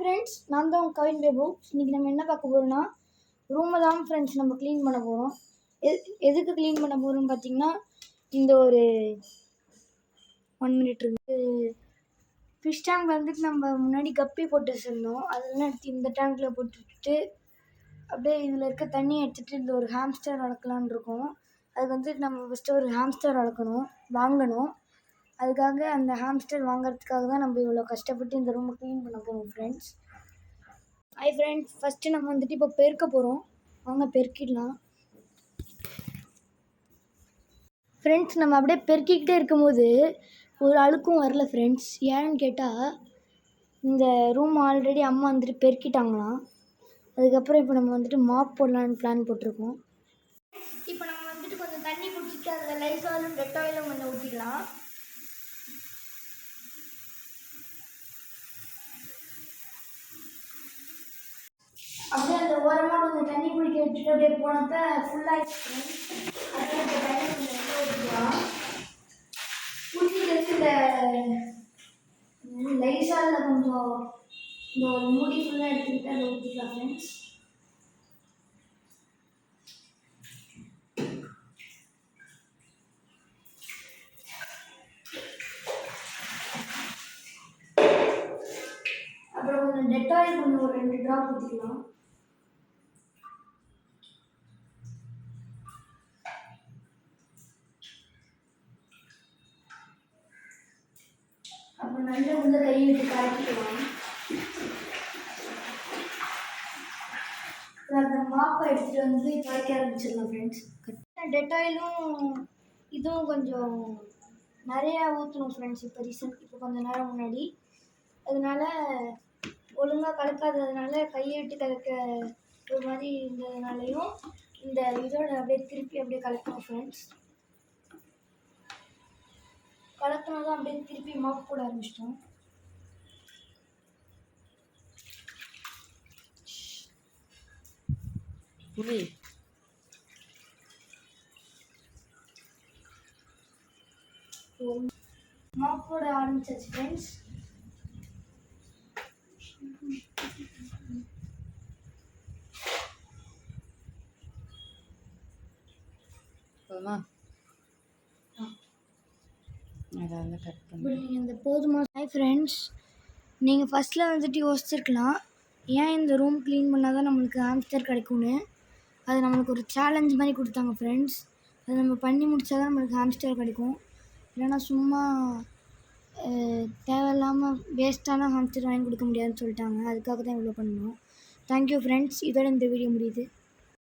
Friends, நான் தான் உங்கள் கவின் பேபு. இன்றைக்கி நம்ம என்ன பார்க்க போகிறோம்னா, ரூமை தான் ஃப்ரெண்ட்ஸ் நம்ம க்ளீன் பண்ண போகிறோம். எதுக்கு க்ளீன் பண்ண போகிறோம்னு பார்த்தீங்கன்னா, இந்த ஒரு 1 மினிட் இருக்குது. ஃபிஷ் டேங்க் வந்துட்டு நம்ம முன்னாடி கப்பி போட்டு வச்சுருந்தோம். அதெல்லாம் எடுத்து இந்த டேங்க்கில் போட்டுவிட்டு அப்படியே இதில் இருக்க தண்ணியை எடுத்துகிட்டு இந்த ஒரு ஹாம்ஸ்டர் வளர்க்கலான் இருக்கோம். அதுக்கு வந்துட்டு நம்ம ஃபஸ்ட்டு ஒரு ஹாம்ஸ்டர் வாங்கணும். அதுக்காக அந்த ஹாம்ஸ்டர் வாங்குறதுக்காக தான் நம்ம இவ்வளோ கஷ்டப்பட்டு இந்த ரூமை க்ளீன் பண்ண போகிறோம் ஃப்ரெண்ட்ஸ். ஃப்ரெண்ட்ஸ், ஃபஸ்ட்டு நம்ம வந்துட்டு இப்போ பெருக்க போகிறோம். வாங்க பெருக்கிடலாம். ஃப்ரெண்ட்ஸ், நம்ம அப்படியே பெருக்கிக்கிட்டே இருக்கும்போது ஒரு அழுக்கும் வரல ஃப்ரெண்ட்ஸ். ஏன்னு கேட்டால், இந்த ரூம் ஆல்ரெடி அம்மா வந்துட்டு பெருக்கிட்டாங்களாம். அதுக்கப்புறம் இப்போ நம்ம வந்துட்டு மாப் போடலான்னு பிளான் போட்டிருக்கோம். இப்போ நம்ம வந்துட்டு கொஞ்சம் தண்ணி குடிச்சிட்டு அதில் லைசாலும் டெட்டாயிலும் கொஞ்சம் ஊற்றிக்கலாம். அப்படியே அந்த ஓரமாக கொஞ்சம் தண்ணி குடிக்க விட்டுட்டு அப்படியே போனப்போ ஃபுல்லாகிடுச்சு. அப்படியே அந்த தண்ணி கொஞ்சம் ஊற்றிக்கலாம். ஊற்றிட்டு இந்த லைசாலில் கொஞ்சம் இந்த ஒரு மூடி ஃபுல்லாக எடுத்துக்கிட்டு அதை ஊற்றிக்கலாம் ஃப்ரெண்ட்ஸ். அப்புறம் கொஞ்சம் டெட்டாயில் கொஞ்சம் ஒரு 2 ட்ராப் ஊற்றிக்கலாம். அப்புறம் நல்லா உள்ள கை விட்டு கலக்கிக்கலாம். அந்த மாப்பை எடுத்துகிட்டு வந்து கலக்க ஆரம்பிச்சிடலாம் ஃப்ரெண்ட்ஸ். டெட்டாயிலும் இதுவும் கொஞ்சம் நிறையா ஊற்றணும் ஃப்ரெண்ட்ஸ். இப்போ கொஞ்சம் நேரம் முன்னாடி அதனால் ஒழுங்காக கலக்காததுனால கையை விட்டு கலக்க ஒரு மாதிரி இருந்ததுனாலையும் இந்த இதோட அப்படியே திருப்பி அப்படியே கலக்கணும் ஃப்ரெண்ட்ஸ். கலக்கினதும் அப்படியே திருப்பி மாப் போட ஆரம்பிச்சிட்டோம். மாப் போட ஆரம்பிச்சாச்சு ஃப்ரெண்ட்ஸ். இந்த போதுமா ஃப்ரெண்ட்ஸ், நீங்கள் ஃபஸ்ட்டில் வந்துட்டு யோசிச்சிருக்கலாம், ஏன் இந்த ரூம் க்ளீன் பண்ணால் தான் நம்மளுக்கு ஹாம்ஸ்டர் கிடைக்கும்னு. அது நம்மளுக்கு ஒரு சேலஞ்ச் மாதிரி கொடுத்தாங்க ஃப்ரெண்ட்ஸ். அதை நம்ம பண்ணி முடித்தா தான் நம்மளுக்கு ஹாம்ஸ்டர் கிடைக்கும். இல்லைன்னா சும்மா தேவையில்லாமல் வேஸ்ட்டான ஹாம்ஸ்டர் வாங்கி கொடுக்க முடியாதுன்னு சொல்லிட்டாங்க. அதுக்காக தான் இவ்வளோ பண்ணணும். Thank you friends. இதோட இந்த வீடியோ முடியுது.